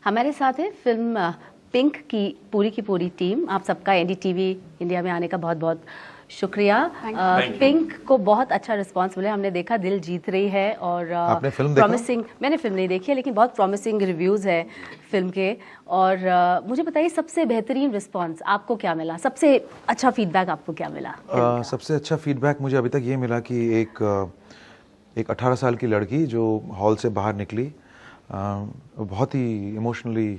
हमारे साथ है फिल्म पिंक की पूरी टीम। आप सबका एनडीटीवी इंडिया में आने का बहुत बहुत शुक्रिया। पिंक को बहुत अच्छा रिस्पांस मिला, हमने देखा दिल जीत रही है और आपने फिल्म प्रॉमिसिंग। मैंने फिल्म नहीं देखी है लेकिन बहुत प्रॉमिसिंग रिव्यूज़ है फिल्म के। और मुझे बताइए सबसे बेहतरीन रिस्पांस आपको क्या मिला, सबसे अच्छा फीडबैक आपको क्या मिला? सबसे अच्छा फीडबैक मुझे अभी तक ये मिला कि एक 18 साल की लड़की जो हॉल से बाहर निकली बहुत ही इमोशनली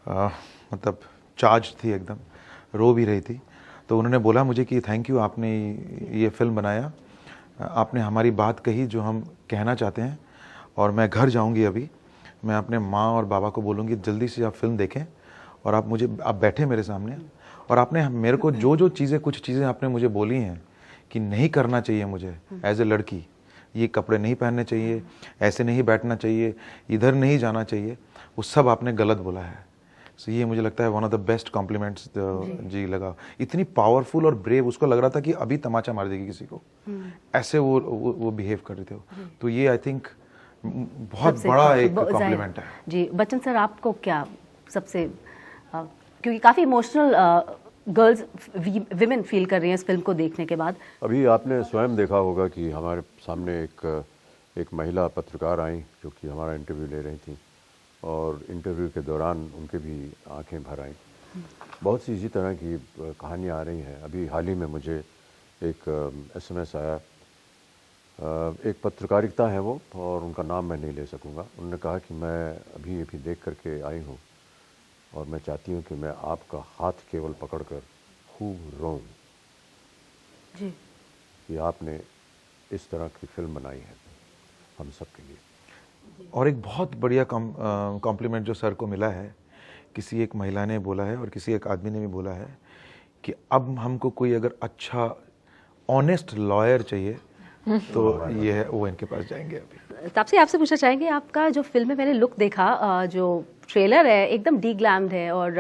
मतलब चार्ज थी, एकदम रो भी रही थी। तो उन्होंने बोला मुझे कि थैंक यू, आपने ये फिल्म बनाया, आपने हमारी बात कही जो हम कहना चाहते हैं। और मैं घर जाऊंगी, अभी मैं अपने माँ और बाबा को बोलूँगी जल्दी से आप फिल्म देखें। और आप बैठे मेरे सामने और आपने मेरे को जो कुछ चीज़ें आपने मुझे बोली हैं कि नहीं करना चाहिए मुझे एज ए लड़की, ये कपड़े नहीं पहनने चाहिए, ऐसे नहीं बैठना चाहिए, इधर नहीं जाना चाहिए, वो सब आपने गलत बोला है। सो ये मुझे लगता है one of the best compliments जी लगा। इतनी पावरफुल और ब्रेव, उसको लग रहा था कि अभी तमाचा मार देगी किसी को, ऐसे वो बिहेव कर रहे थे। तो ये आई थिंक बहुत बड़ा एक कॉम्प्लीमेंट है। जी बच्चन सर, आपको क्या सबसे क्योंकि काफ़ी इमोशनल गर्ल्स विमेन फील कर रही हैं इस फिल्म को देखने के बाद। अभी आपने स्वयं देखा होगा कि हमारे सामने एक महिला पत्रकार आई जो कि हमारा इंटरव्यू ले रही थी, और इंटरव्यू के दौरान उनके भी आंखें भर आईं। बहुत सी इसी तरह की कहानियाँ आ रही हैं। अभी हाल ही में मुझे एक एसएमएस आया, एक पत्रकारिता है वो, और उनका नाम मैं नहीं ले सकूंगा। उन्होंने कहा कि मैं अभी देख करके आई हूँ और मैं चाहती हूँ कि मैं आपका हाथ केवल पकड़कर खूब रोऊं जी कि आपने इस तरह की फिल्म बनाई है हम सब के लिए। और एक बहुत बढ़िया कॉम्प्लीमेंट जो सर को मिला है, किसी एक महिला ने बोला है और किसी एक आदमी ने भी बोला है कि अब हमको कोई अगर अच्छा ऑनेस्ट लॉयर चाहिए तो ये है, वो इनके पास जाएंगे। अभी तापसी, आपसे पूछना चाहेंगे, आपका जो फिल्म में मैंने लुक देखा, जो ट्रेलर है एकदम डी ग्लैम्ड है और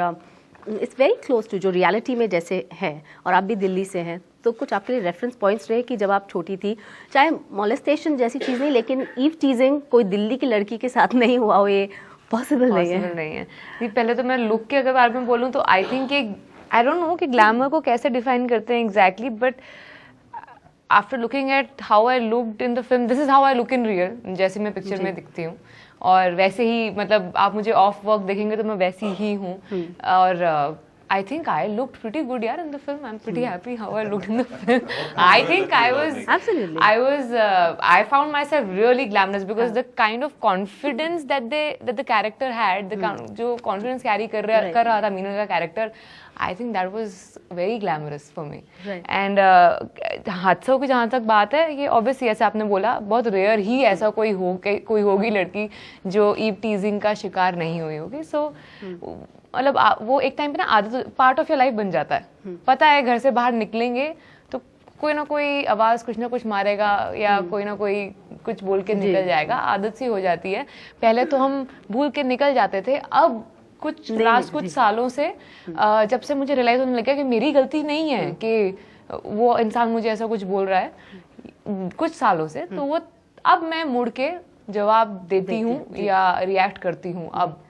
इट्स वेरी क्लोज टू जो रियलिटी में जैसे है, और आप भी दिल्ली से हैं, तो कुछ आपके लिए रेफरेंस पॉइंट्स रहे कि जब आप छोटी थी, चाहे मोलेस्टेशन जैसी चीज़ नहीं लेकिन ईव टीजिंग कोई दिल्ली की लड़की के साथ नहीं हुआ हो, ये पॉसिबल नहीं है? पहले तो मैं लुक के अगर बारे में बोलूँ तो I think I don't know कि ग्लैमर को कैसे डिफाइन करते हैं exactly, but after looking at how I looked in the film, this is how I look in real, जैसे मैं पिक्चर में दिखती हूँ। और वैसे ही मतलब आप मुझे ऑफ वर्क देखेंगे तो मैं वैसी ही हूँ। और I think I looked pretty good in the film. I'm pretty happy how I looked in the film. I think I was absolutely. I found myself really glamorous because the kind of confidence that the character had, जो confidence carry कर रहा था मीनू का character, I think that was very glamorous for me. Right. And हादसों की जहाँ तक बात है, ये obviously ऐसे आपने बोला बहुत रेयर ही ऐसा कोई होगी लड़की जो ईव टीजिंग का शिकार नहीं हुई होगी। सो मतलब वो एक टाइम पे ना आदत, पार्ट ऑफ योर लाइफ बन जाता है। पता है घर से बाहर निकलेंगे तो कोई ना कोई आवाज कुछ ना कुछ मारेगा या कोई ना कोई कुछ बोल के निकल जाएगा, आदत सी हो जाती है। पहले तो हम भूल के निकल जाते थे, अब कुछ सालों से जब से मुझे रियलाइज होने लगा कि मेरी गलती नहीं है कि वो इंसान मुझे ऐसा कुछ बोल रहा है कुछ सालों से, तो वो अब मैं मुड़ के जवाब देती हूँ या रिएक्ट करती हूँ। अब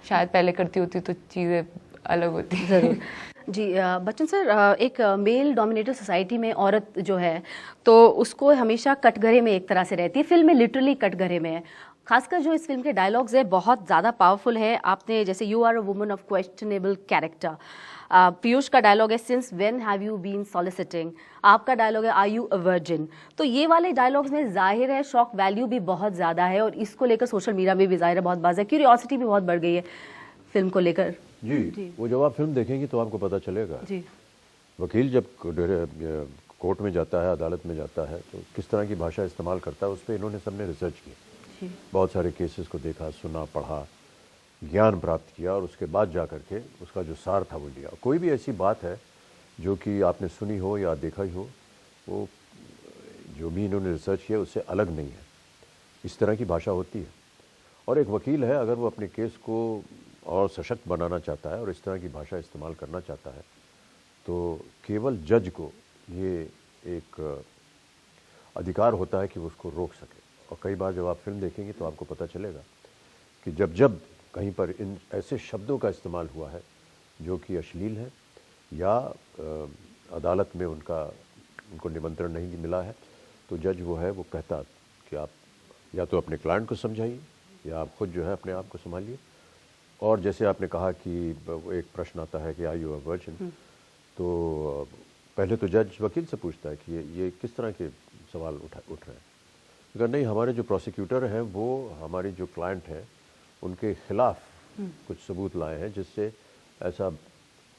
शायद पहले करती होती तो चीज़ें अलग होती। ज़रूर जी। बच्चन सर, एक मेल डोमिनेटेड सोसाइटी में औरत जो है तो उसको हमेशा कटघरे में एक तरह से रहती है। फिल्म में लिटरली कटघरे में है। खासकर जो इस फिल्म के डायलॉग्स है बहुत ज़्यादा पावरफुल है। आपने जैसे you are a woman of questionable character, Piyush का डायलॉग है since when have you been soliciting, आपका डायलॉग है आर यू अ वर्जिन। तो ये वाले डायलॉग्स में जाहिर है शॉक वैल्यू भी बहुत ज़्यादा है और इसको लेकर सोशल मीडिया में भी जाहिर है बहुत बात है, क्यूरियोसिटी भी बहुत बढ़ गई है फिल्म को लेकर। जी, वो जब आप फिल्म देखेंगी तो आपको पता चलेगा। जी, वकील जब कोर्ट में जाता है, अदालत में जाता है, तो किस तरह की भाषा इस्तेमाल करता है उस पर इन्होंने सबने रिसर्च की। बहुत सारे केसेस को देखा, सुना, पढ़ा, ज्ञान प्राप्त किया और उसके बाद जा करके उसका जो सार था वो लिया। कोई भी ऐसी बात है जो कि आपने सुनी हो या देखा ही हो, वो जो भी इन्होंने रिसर्च किया उससे अलग नहीं है। इस तरह की भाषा होती है। और एक वकील है, अगर वो अपने केस को और सशक्त बनाना चाहता है और इस तरह की भाषा इस्तेमाल करना चाहता है तो केवल जज को ये एक अधिकार होता है कि वो उसको रोक सके। और कई बार जब आप फिल्म देखेंगे तो आपको पता चलेगा कि जब कहीं पर इन ऐसे शब्दों का इस्तेमाल हुआ है जो कि अश्लील है या अदालत में उनको निमंत्रण नहीं मिला है, तो जज वो है वो कहता कि आप या तो अपने क्लाइंट को समझाइए या आप खुद जो है अपने आप को संभालिए। और जैसे आपने कहा कि एक प्रश्न आता है कि आर यू अ वर्जिन, तो पहले तो जज वकील से पूछता है कि ये किस तरह के सवाल उठ रहे हैं। अगर नहीं, हमारे जो प्रोसिक्यूटर हैं वो हमारी जो क्लाइंट है उनके खिलाफ कुछ सबूत लाए हैं जिससे ऐसा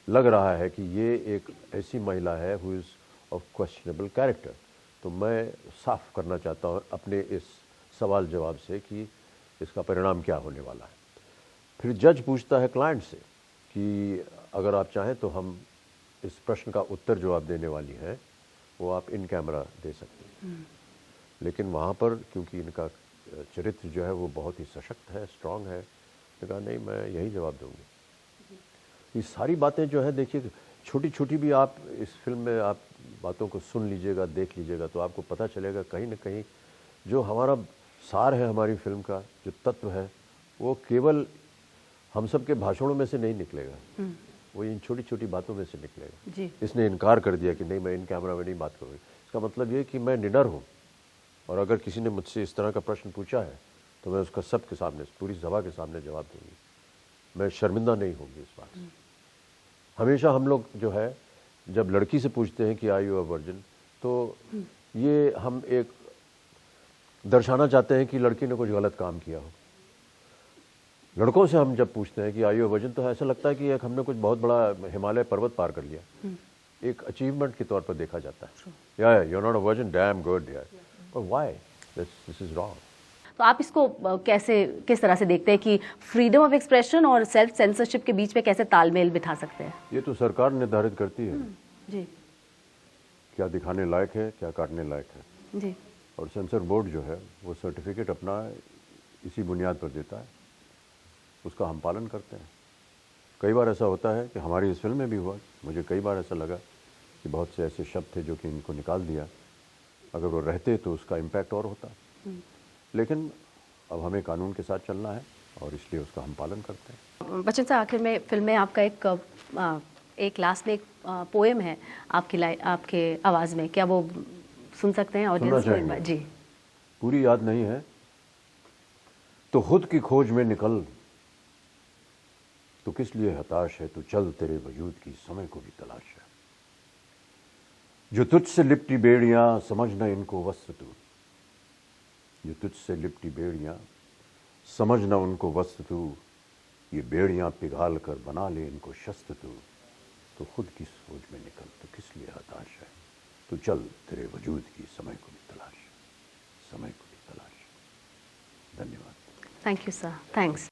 लग रहा है कि ये एक ऐसी महिला है who is of questionable character. तो मैं साफ करना चाहता हूँ अपने इस सवाल जवाब से कि इसका परिणाम क्या होने वाला है। फिर जज पूछता है क्लाइंट से कि अगर आप चाहें तो हम इस प्रश्न का उत्तर जो आप देने वाली हैं वो आप इन कैमरा दे सकते हैं। लेकिन वहाँ पर क्योंकि इनका चरित्र जो है वो बहुत ही सशक्त है, स्ट्रांग है, तो कहा नहीं, मैं यही जवाब दूंगी। ये सारी बातें जो है, देखिए छोटी छोटी भी आप इस फिल्म में आप बातों को सुन लीजिएगा, देख लीजिएगा, तो आपको पता चलेगा कहीं ना कहीं जो हमारा सार है हमारी फिल्म का, जो तत्व है, वो केवल हम सब के भाषणों में से नहीं निकलेगा, वो इन छोटी छोटी बातों में से निकलेगा। जी। इसने इनकार कर दिया कि नहीं, मैं इन कैमरा में नहीं बात करूँगी, इसका मतलब ये कि मैं निडर हूँ, और अगर किसी ने मुझसे इस तरह का प्रश्न पूछा है तो मैं उसका सबके सामने, पूरी सभा के सामने जवाब दूंगी। मैं शर्मिंदा नहीं होंगी इस बात से। हमेशा हम लोग जो है जब लड़की से पूछते हैं कि आर यू अ वर्जिन, तो ये हम एक दर्शाना चाहते हैं कि लड़की ने कुछ गलत काम किया हो। लड़कों से हम जब पूछते हैं कि आर यू अ वर्जिन, तो ऐसा लगता है कि एक हमने कुछ बहुत बड़ा हिमालय पर्वत पार कर लिया, एक अचीवमेंट के तौर पर देखा जाता है। या you are not a virgin, damn good यार, पर व्हाई दिस इज रॉन्ग। तो आप इसको किस तरह से देखते हैं कि फ्रीडम ऑफ एक्सप्रेशन और सेल्फ सेंसरशिप के बीच में कैसे तालमेल बिठा सकते हैं? ये तो सरकार निर्धारित करती है जी क्या दिखाने लायक है, क्या काटने लायक है। जी। और सेंसर बोर्ड जो है वो सर्टिफिकेट अपना इसी बुनियाद पर देता है, उसका हम पालन करते हैं। कई बार ऐसा होता है कि हमारी इस फिल्म में भी हुआ, मुझे कई बार ऐसा लगा कि बहुत से ऐसे शब्द थे जो कि इनको निकाल दिया, अगर वो रहते तो उसका इम्पैक्ट और होता। लेकिन अब हमें कानून के साथ चलना है और इसलिए उसका हम पालन करते हैं। बच्चन साहब, आखिर में फिल्म में आपका एक लास्ट में एक पोएम है आपके आवाज़ में, क्या वो सुन सकते हैं ऑडियंस को एक बार? जी। पूरी याद नहीं है तो खुद की खोज में निकल, तो किस लिए हताश है, तो चल तेरे वजूद की समय को भी तलाश है। जो तुझसे लिपटी बेड़ियां समझना इनको वस्त्र तू, जो तुझसे लिपटी बेड़ियां समझना उनको वस्त्र तू, ये बेड़ियां पिघाल कर बना ले इनको शस्त्र तू। तो खुद की सोच में निकल, तो किस लिए हताश है, तो चल तेरे वजूद की समय को भी तलाश, समय को भी तलाश। धन्यवाद। Thank you sir, thanks.